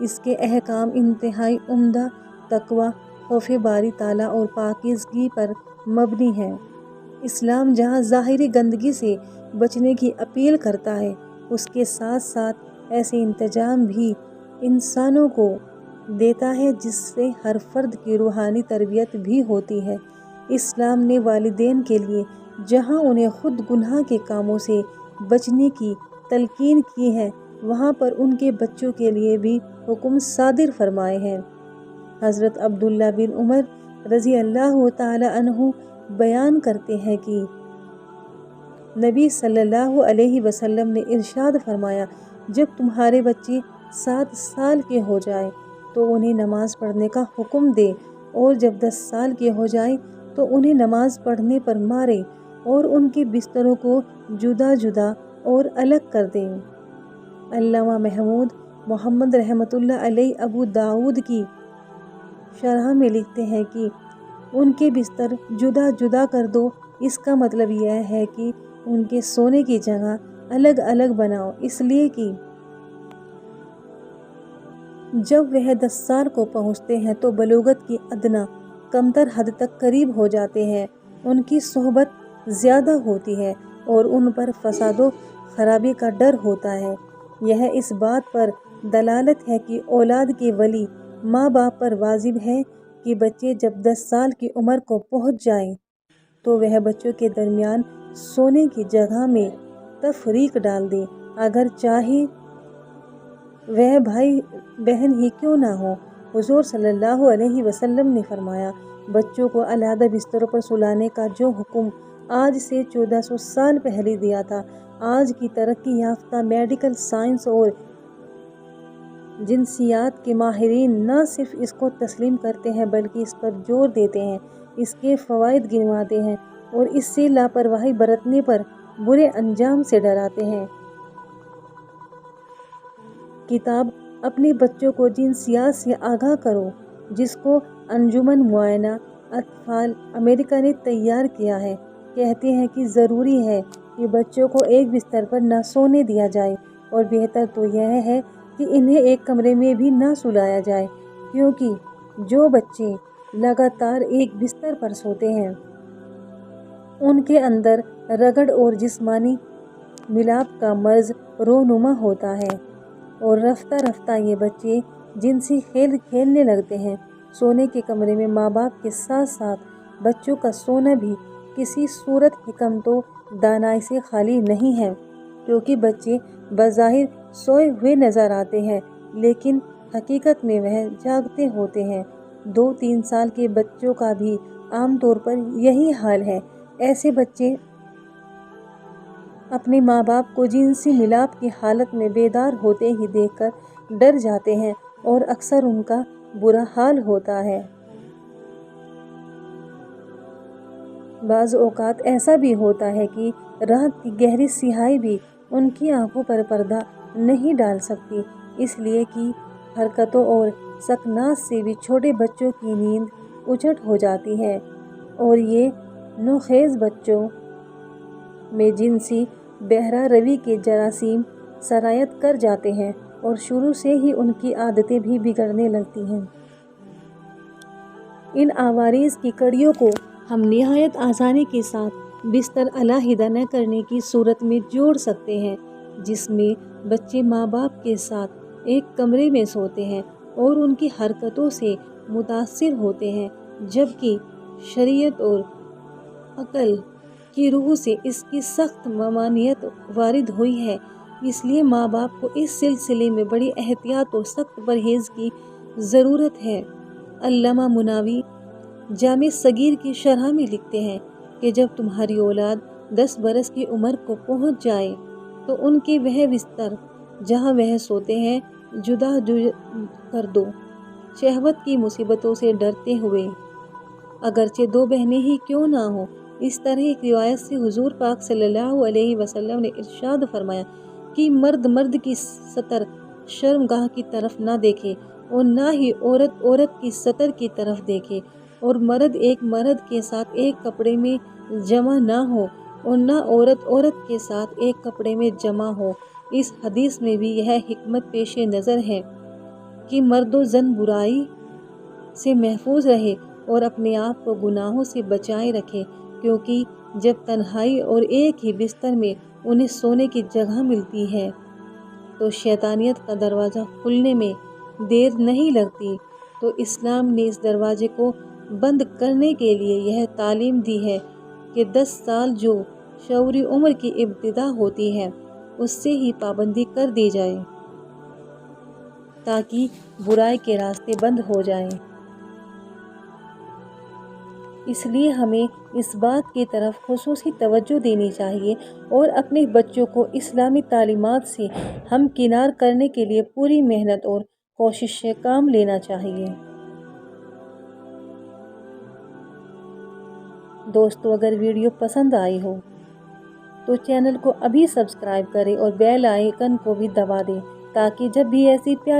اس کے احکام انتہائی عمدہ تقوی، خوف باری تعالیٰ اور پاکیزگی پر مبنی ہیں۔ اسلام جہاں ظاہری گندگی سے بچنے کی اپیل کرتا ہے، اس کے ساتھ ساتھ ایسے انتظام بھی انسانوں کو دیتا ہے جس سے ہر فرد کی روحانی تربیت بھی ہوتی ہے۔ اسلام نے والدین کے لیے جہاں انہیں خود گناہ کے کاموں سے بچنے کی تلقین کی ہے، وہاں پر ان کے بچوں کے لیے بھی حکم صادر فرمائے ہیں۔ حضرت عبداللہ بن عمر رضی اللہ تعالی عنہ بیان کرتے ہیں کہ نبی صلی اللہ علیہ وسلم نے ارشاد فرمایا، جب تمہارے بچے 7 سال کے ہو جائیں تو انہیں نماز پڑھنے کا حکم دے، اور جب 10 سال کے ہو جائیں تو انہیں نماز پڑھنے پر مارے اور ان کے بستروں کو جدا جدا اور الگ کر دیں۔ علامہ محمود محمد رحمۃ اللہ علیہ ابو داؤد کی شرح میں لکھتے ہیں کہ ان کے بستر جدا جدا کر دو، اس کا مطلب یہ ہے کہ ان کے سونے کی جگہ الگ الگ بناؤ، اس لیے کہ جب وہ 10 سال کو پہنچتے ہیں تو بلوغت کی ادنیٰ کمتر حد تک قریب ہو جاتے ہیں، ان کی صحبت زیادہ ہوتی ہے اور ان پر فساد و خرابی کا ڈر ہوتا ہے۔ یہ اس بات پر دلالت ہے کہ اولاد کے ولی ماں باپ پر واجب ہے کہ بچے جب 10 سال کی عمر کو پہنچ جائیں تو وہ بچوں کے درمیان سونے کی جگہ میں تفریق ڈال دیں، اگر چاہے وہ بھائی بہن ہی کیوں نہ ہو۔ حضور صلی اللہ علیہ وسلم نے فرمایا، بچوں کو علیحدہ بستروں پر سلانے کا جو حکم آج سے 1400 سال پہلے دیا تھا، آج کی ترقی یافتہ میڈیکل سائنس اور جنسیات کے ماہرین نہ صرف اس کو تسلیم کرتے ہیں بلکہ اس پر زور دیتے ہیں، اس کے فوائد گنواتے ہیں اور اس سے لاپرواہی برتنے پر برے انجام سے ڈراتے ہیں۔ کتاب اپنے بچوں کو جنسیات سے آگاہ کرو، جس کو انجمن معائنہ اطفال امریکہ نے تیار کیا ہے، کہتے ہیں کہ ضروری ہے کہ بچوں کو ایک بستر پر نہ سونے دیا جائے، اور بہتر تو یہ ہے کہ انہیں ایک کمرے میں بھی نہ سلایا جائے، کیونکہ جو بچے لگاتار ایک بستر پر سوتے ہیں ان کے اندر رگڑ اور جسمانی ملاپ کا مرض رونما ہوتا ہے، اور رفتہ رفتہ یہ بچے جنسی کھیل کھیلنے لگتے ہیں۔ سونے کے کمرے میں ماں باپ کے ساتھ ساتھ بچوں کا سونا بھی کسی صورت حکمت و دانائی سے خالی نہیں ہے، کیونکہ بچے بظاہر سوئے ہوئے نظر آتے ہیں لیکن حقیقت میں وہ جاگتے ہوتے ہیں۔ 2-3 سال کے بچوں کا بھی عام طور پر یہی حال ہے۔ ایسے بچے اپنے ماں باپ کو جنسی ملاپ کی حالت میں بیدار ہوتے ہی دیکھ کر ڈر جاتے ہیں اور اکثر ان کا برا حال ہوتا ہے۔ بعض اوقات ایسا بھی ہوتا ہے کہ رات کی گہری سیاہی بھی ان کی آنکھوں پر پردہ نہیں ڈال سکتی، اس لیے کہ حرکتوں اور سکنات سے بھی چھوٹے بچوں کی نیند اچٹ ہو جاتی ہے، اور یہ نوخیز بچوں میں جنسی بہرہ روی کے جراثیم سرایت کر جاتے ہیں اور شروع سے ہی ان کی عادتیں بھی بگڑنے لگتی ہیں۔ ان عوارض کی کڑیوں کو ہم نہایت آسانی کے ساتھ بستر علیحدہ نہ کرنے کی صورت میں جوڑ سکتے ہیں، جس میں بچے ماں باپ کے ساتھ ایک کمرے میں سوتے ہیں اور ان کی حرکتوں سے متاثر ہوتے ہیں، جبکہ شریعت اور عقل کی روح سے اس کی سخت ممانعت وارد ہوئی ہے۔ اس لیے ماں باپ کو اس سلسلے میں بڑی احتیاط اور سخت پرہیز کی ضرورت ہے۔ علامہ مناوی جامع صغیر کی شرح میں لکھتے ہیں کہ جب تمہاری اولاد 10 برس کی عمر کو پہنچ جائے تو ان کے وہ بستر جہاں وہ سوتے ہیں جدا کر دو، شہوت کی مصیبتوں سے ڈرتے ہوئے، اگرچہ 2 بہنیں ہی کیوں نہ ہوں۔ اس طرح ایک روایت سے حضور پاک صلی اللہ علیہ وسلم نے ارشاد فرمایا کہ مرد مرد کی ستر شرمگاہ کی طرف نہ دیکھے اور نہ ہی عورت عورت کی ستر کی طرف دیکھے، اور مرد ایک مرد کے ساتھ ایک کپڑے میں جمع نہ ہو اور نہ عورت عورت کے ساتھ ایک کپڑے میں جمع ہو۔ اس حدیث میں بھی یہ حکمت پیش نظر ہے کہ مرد و زن برائی سے محفوظ رہے اور اپنے آپ کو گناہوں سے بچائے رکھے، کیونکہ جب تنہائی اور ایک ہی بستر میں انہیں سونے کی جگہ ملتی ہے تو شیطانیت کا دروازہ کھلنے میں دیر نہیں لگتی۔ تو اسلام نے اس دروازے کو بند کرنے کے لیے یہ تعلیم دی ہے کہ 10 سال جو شعوری عمر کی ابتدا ہوتی ہے اس سے ہی پابندی کر دی جائے تاکہ برائی کے راستے بند ہو جائیں۔ اس لیے ہمیں اس بات کی طرف خصوصی توجہ دینی چاہیے اور اپنے بچوں کو اسلامی تعلیمات سے ہمکنار کرنے کے لیے پوری محنت اور کوشش سے کام لینا چاہیے۔ دوستو، اگر ویڈیو پسند آئی ہو تو چینل کو ابھی سبسکرائب کریں اور بیل آئیکن کو بھی دبا دیں تاکہ جب بھی ایسی پیاری